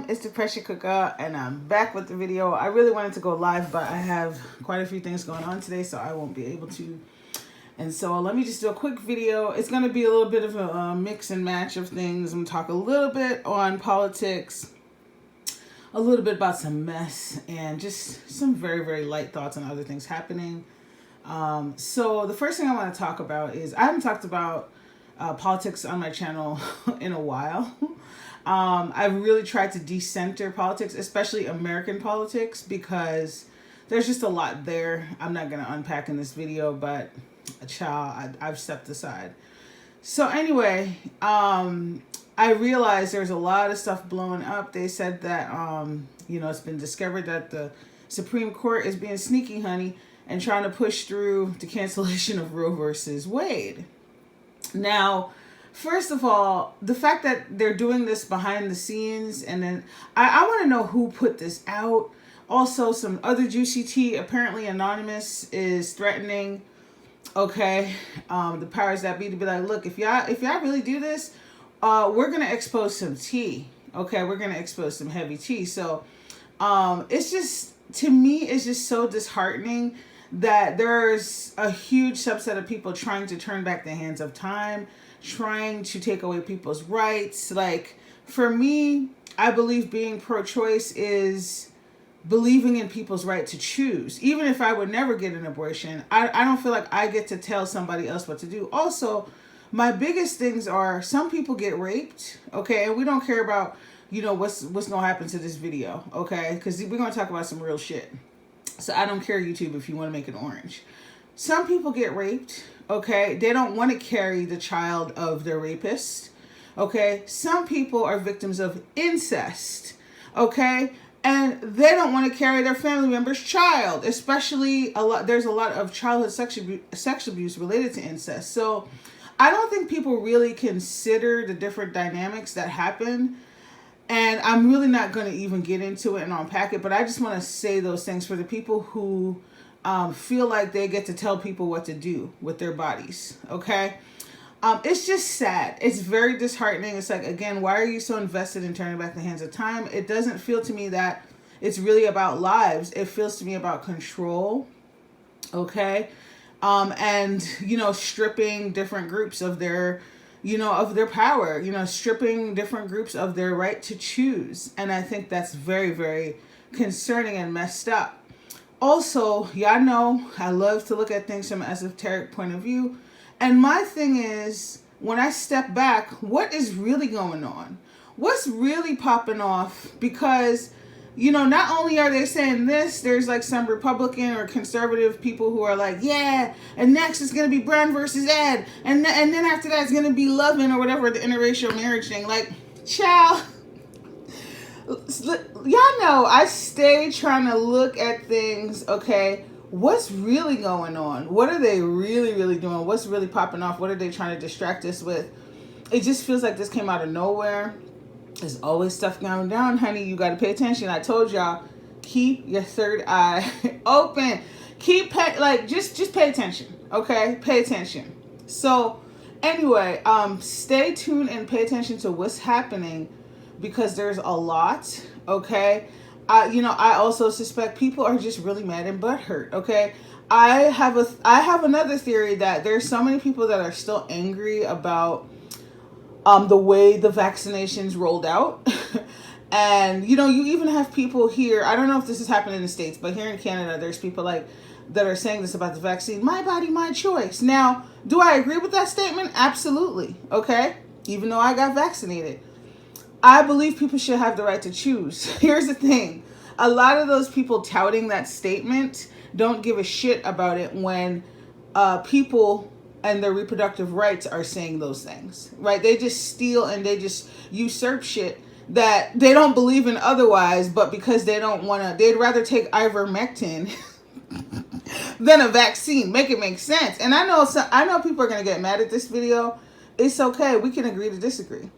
it's the Pressure Cooker, and I'm back with the video. I really wanted to go live, but I have quite a few things going on today, so I won't be able to. And so let me just do a quick video. It's going to be a little bit of a mix and match of things. I'm going to talk a little bit on politics, a little bit about some mess, and just some very, very light thoughts on other things happening. So the first thing I want to talk about is I haven't talked about politics on my channel in a while. I've really tried to decenter politics, especially American politics, because there's just a lot there. I'm not going to unpack in this video, but I've stepped aside. So anyway, I realized there's a lot of stuff blowing up. They said that, it's been discovered that the Supreme Court is being sneaky, honey, and trying to push through the cancellation of Roe versus Wade. Now, first of all, the fact that they're doing this behind the scenes, and then I want to know who put this out. Also, some other juicy tea. Apparently, Anonymous is threatening, the powers that be to be like, look, if y'all really do this, we're gonna expose some tea. Okay, we're gonna expose some heavy tea. So, it's just, to me, it's just so disheartening that there's a huge subset of people trying to turn back the hands of time, trying to take away people's rights. Like, for me, I believe being pro-choice is believing in people's right to choose. Even if I would never get an abortion, I don't feel like I get to tell somebody else what to do. Also, my biggest things are, some people get raped, and we don't care about, what's going to happen to this video, because we're going to talk about some real shit. So I don't care, YouTube, if you want to make it orange. Some people get raped, They don't want to carry the child of their rapist, Some people are victims of incest, And they don't want to carry their family member's child, especially there's a lot of childhood sex abuse related to incest. So I don't think people really consider the different dynamics that happen. And I'm really not going to even get into it and unpack it, but I just want to say those things for the people who feel like they get to tell people what to do with their bodies, It's just sad. It's very disheartening. It's like, again, why are you so invested in turning back the hands of time? It doesn't feel to me that it's really about lives. It feels to me about control, and, stripping different groups of their of their power, stripping different groups of their right to choose. And I think that's very, very concerning and messed up. Also, y'all know I love to look at things from an esoteric point of view. And my thing is, when I step back, what is really going on? What's really popping off? Because, not only are they saying this, there's like some Republican or conservative people who are like, yeah, and next it's going to be Brown versus Ed. And then after that, it's going to be Lovin' or whatever, the interracial marriage thing. Like, child, y'all know I stay trying to look at things, What's really going on? What are they really, really doing? What's really popping off? What are they trying to distract us with? It just feels like this came out of nowhere. There's always stuff going down, honey. You got to pay attention. I told y'all, keep your third eye open. Just pay attention, Pay attention. So, anyway, stay tuned and pay attention to what's happening, because there's a lot, I also suspect people are just really mad and butthurt, I have another theory that there's so many people that are still angry about the way the vaccinations rolled out. And, you even have people here, I don't know if this is happening in the States, but here in Canada, there's people that are saying this about the vaccine, my body, my choice. Now, do I agree with that statement? Absolutely, even though I got vaccinated. I believe people should have the right to choose. Here's the thing. A lot of those people touting that statement don't give a shit about it when people and their reproductive rights are saying those things, right? They just steal and they just usurp shit that they don't believe in otherwise, but because they don't want to, they'd rather take ivermectin than a vaccine. Make it make sense. And I know people are going to get mad at this video. It's okay. We can agree to disagree.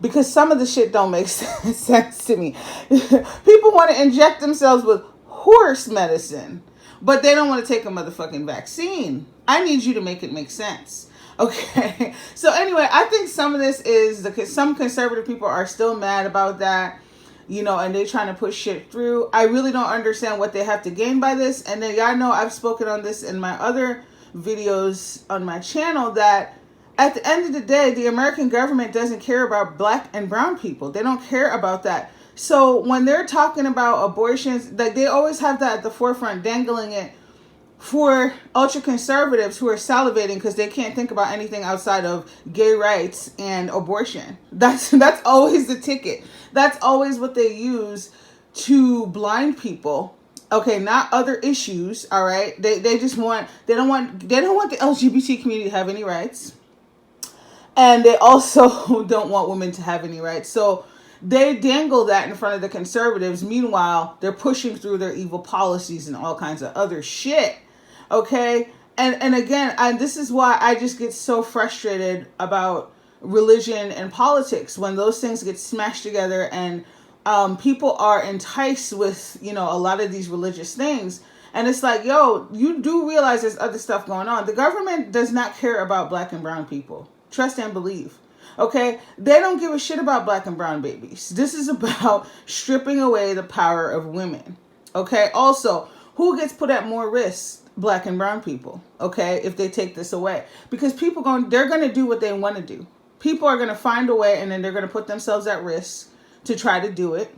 Because some of the shit don't make sense to me. People want to inject themselves with horse medicine, but they don't want to take a motherfucking vaccine. I need you to make it make sense. Okay. So anyway, I think some of this is some conservative people are still mad about that, and they trying to push shit through. I really don't understand what they have to gain by this. And then y'all know I've spoken on this in my other videos on my channel that at the end of the day, the American government doesn't care about black and brown people. They don't care about that. So when they're talking about abortions, like they always have that at the forefront, dangling it for ultra conservatives who are salivating because they can't think about anything outside of gay rights and abortion. That's always the ticket. That's always what they use to blind people. Okay, not other issues. All right, they don't want the LGBT community to have any rights, and they also don't want women to have any rights. So they dangle that in front of the conservatives. Meanwhile, they're pushing through their evil policies and all kinds of other shit. Okay? And again, this is why I just get so frustrated about religion and politics when those things get smashed together and people are enticed with, a lot of these religious things. And it's like, yo, you do realize there's other stuff going on. The government does not care about black and brown people. Trust and believe. Okay? They don't give a shit about black and brown babies. This is about stripping away the power of women. Okay? Also, who gets put at more risk? Black and brown people. Okay? If they take this away. Because they're going to do what they want to do. People are going to find a way and then they're going to put themselves at risk to try to do it.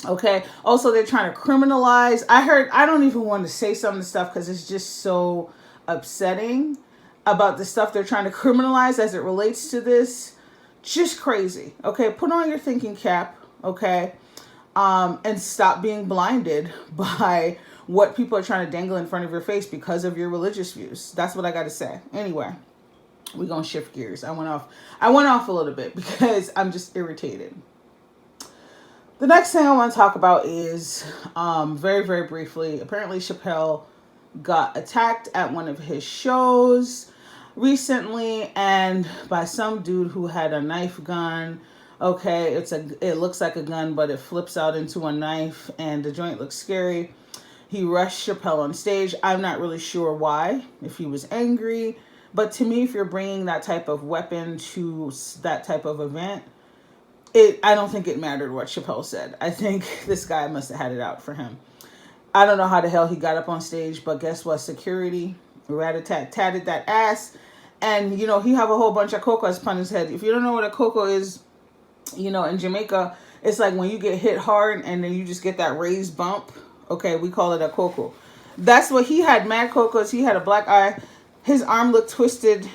Okay? Also, they're trying to criminalize. I don't even want to say some of the stuff because it's just so upsetting about the stuff they're trying to criminalize as it relates to this. Just crazy. Okay? Put on your thinking cap. Okay? And stop being blinded by what people are trying to dangle in front of your face because of your religious views. That's what I got to say. Anyway, we're going to shift gears. I went off a little bit because I'm just irritated. The next thing I want to talk about is, very, very briefly, apparently Chappelle got attacked at one of his shows recently and by some dude who had a knife gun. Okay, it looks like a gun, but it flips out into a knife and the joint looks scary. He rushed Chappelle on stage. I'm not really sure why, if he was angry. But to me, if you're bringing that type of weapon to that type of event, I don't think it mattered what Chappelle said. I think this guy must have had it out for him. I don't know how the hell he got up on stage, but guess what? Security rat-a-tat-tatted that ass. And, he have a whole bunch of cocos upon his head. If you don't know what a coco is, in Jamaica, it's like when you get hit hard and then you just get that raised bump. Okay, we call it a coco. That's what he had, mad cocos. He had a black eye. His arm looked twisted.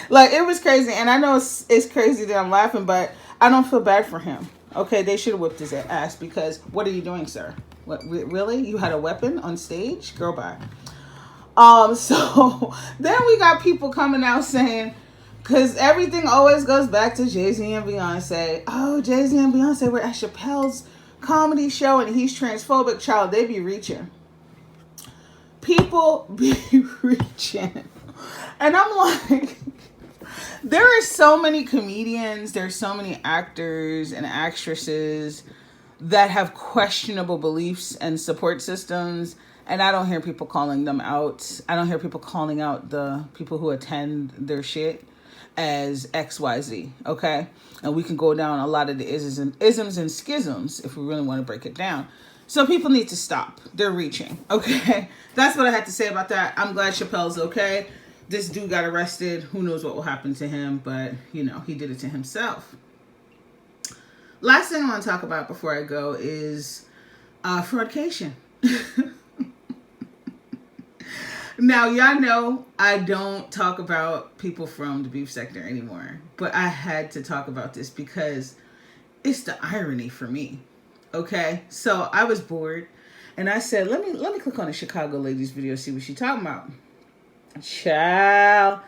Like, it was crazy. And I know it's crazy that I'm laughing, but I don't feel bad for him. Okay, they should have whipped his ass because what are you doing, sir? What, really? You had a weapon on stage? Girl, bye. So then we got people coming out saying, because everything always goes back to Jay-Z and Beyonce. Oh, Jay-Z and Beyonce were at Chappelle's comedy show and he's transphobic. Child, they be reaching. People be reaching. And I'm like, there are so many comedians, there's so many actors and actresses that have questionable beliefs and support systems. And I don't hear people calling them out. I don't hear people calling out the people who attend their shit as XYZ, okay? And we can go down a lot of the isms and schisms if we really want to break it down. So people need to stop. They're reaching, okay? That's what I had to say about that. I'm glad Chappelle's okay. This dude got arrested. Who knows what will happen to him, but, he did it to himself. Last thing I want to talk about before I go is fraudcation. Now, y'all know I don't talk about people from the beef sector anymore, but I had to talk about this because it's the irony for me. Okay, so I was bored and I said, let me click on the Chicago Ladies video, see what she's talking about. Child,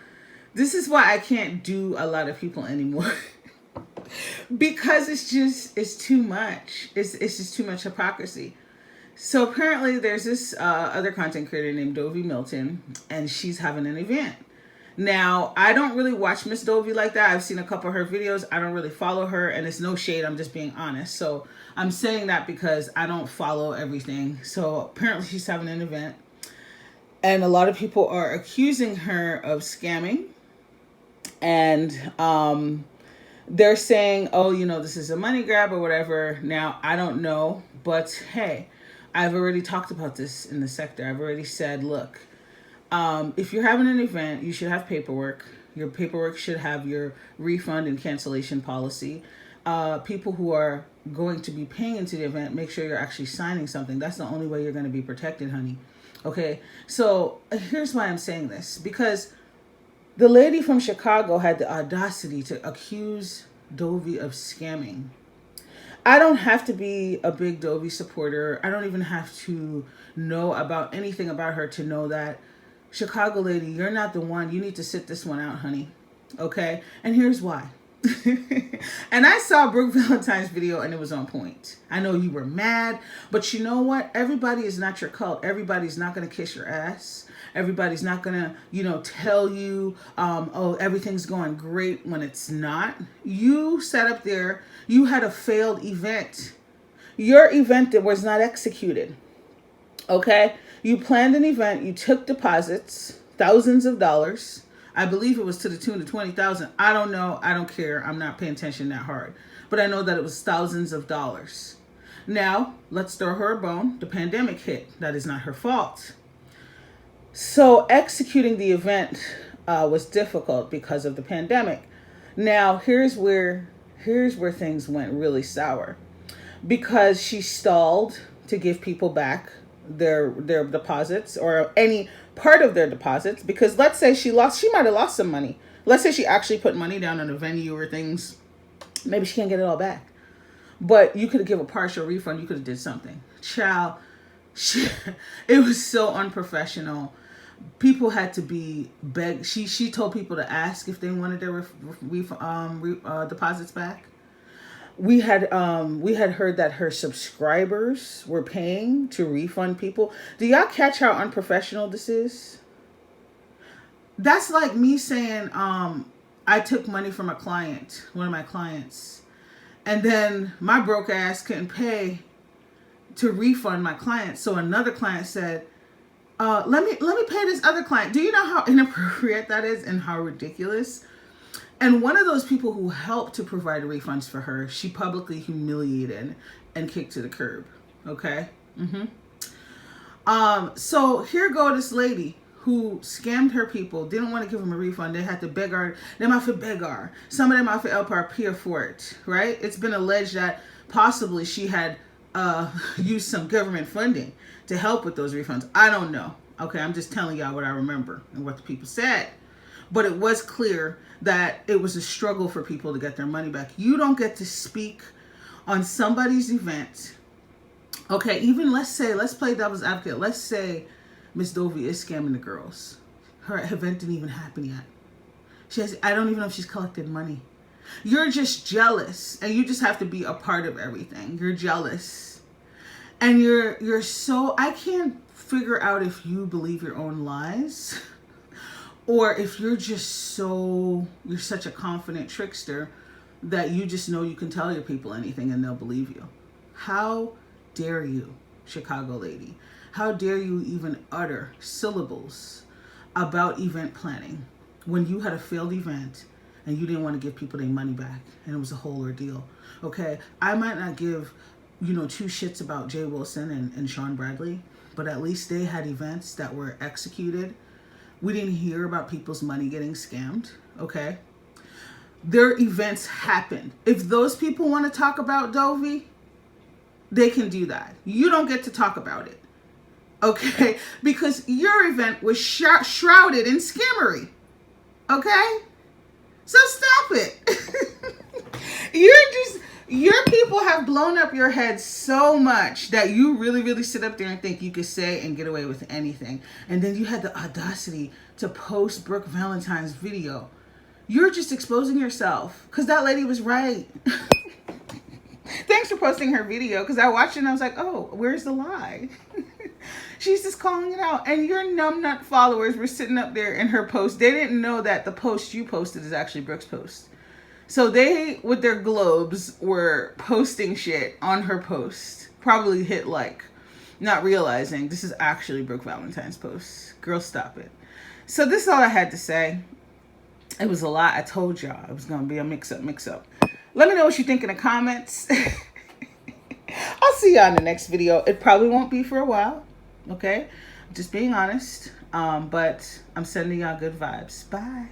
this is why I can't do a lot of people anymore. Because it's too much. It's just too much hypocrisy. So apparently there's this other content creator named Dovey Milton, and she's having an event. Now, I don't really watch Miss Dovey like that. I've seen a couple of her videos. I don't really follow her, and it's no shade. I'm just being honest. So I'm saying that because I don't follow everything. So apparently she's having an event. And a lot of people are accusing her of scamming. And they're saying, oh, this is a money grab or whatever. Now, I don't know. But hey, I've already talked about this in the sector. I've already said, look, if you're having an event, you should have paperwork. Your paperwork should have your refund and cancellation policy. People who are going to be paying into the event, make sure you're actually signing something. That's the only way you're going to be protected, honey. Okay, so here's why I'm saying this. Because the lady from Chicago had the audacity to accuse Dovey of scamming. I don't have to be a big Dovey supporter. I don't even have to know about anything about her to know that, Chicago lady, you're not the one. You need to sit this one out, honey. Okay? And here's why. And I saw Brooke Valentine's video and it was on point. I know you were mad, but you know what? Everybody is not your cult. Everybody's not going to kiss your ass. Everybody's not going to, tell you, oh, everything's going great when it's not. You sat up there. You had a failed event. Your event that was not executed. Okay? You planned an event. You took deposits, thousands of dollars. I believe it was to the tune of 20,000. I don't know. I don't care. I'm not paying attention that hard. But I know that it was thousands of dollars. Now, let's throw her a bone. The pandemic hit. That is not her fault. So executing the event was difficult because of the pandemic. Now, here's where things went really sour. Because she stalled to give people back their deposits or any part of their deposits, because let's say she might have lost some money. Let's say she actually put money down on a venue or things. Maybe she can't get it all back. But you could have given a partial refund. You could have did something. Child, it was so unprofessional. People had to be begged. She told people to ask if they wanted their deposits back. We had heard that her subscribers were paying to refund people. Do y'all catch how unprofessional this is? That's like me saying, I took money from one of my clients, and then my broke ass couldn't pay to refund my client. So another client said, let me pay this other client. Do you know how inappropriate that is and how ridiculous? And one of those people who helped to provide refunds for her, she publicly humiliated and kicked to the curb. Okay? So here go this lady who scammed her people, didn't want to give them a refund. They had to beg her. They might have beg her. Some of them might have helped her for it, right? It's been alleged that possibly she had used some government funding to help with those refunds. I don't know. Okay, I'm just telling y'all what I remember and what the people said. But it was clear that it was a struggle for people to get their money back. You don't get to speak on somebody's event. Okay, even let's play devil's advocate. Let's say Miss Dovey is scamming the girls. Her event didn't even happen yet. I don't even know if she's collected money. You're just jealous, and you just have to be a part of everything. You're jealous. And you're so, I can't figure out if you believe your own lies or if you're you're such a confident trickster that you just know you can tell your people anything and they'll believe you. How dare you, Chicago lady? How dare you even utter syllables about event planning when you had a failed event and you didn't want to give people their money back and it was a whole ordeal? Okay, I might not give, two shits about Jay Wilson and Sean Bradley, but at least they had events that were executed. We didn't hear about people's money getting scammed, okay? Their events happened. If those people want to talk about Dovey, they can do that. You don't get to talk about it, okay? Because your event was shrouded in scammery, okay? So stop it. Your people have blown up your head so much that you really, really sit up there and think you could say and get away with anything. And then you had the audacity to post Brooke Valentine's video. You're just exposing yourself because that lady was right. Thanks for posting her video because I watched it and I was like, oh, where's the lie? She's just calling it out. And your numbnut followers were sitting up there in her post. They didn't know that the post you posted is actually Brooke's post. So they, with their globes, were posting shit on her post. Probably hit like. not realizing this is actually Brooke Valentine's post. Girl, stop it. So this is all I had to say. It was a lot. I told y'all it was going to be a mix-up. Let me know what you think in the comments. I'll see y'all in the next video. It probably won't be for a while. Okay? Just being honest. But I'm sending y'all good vibes. Bye.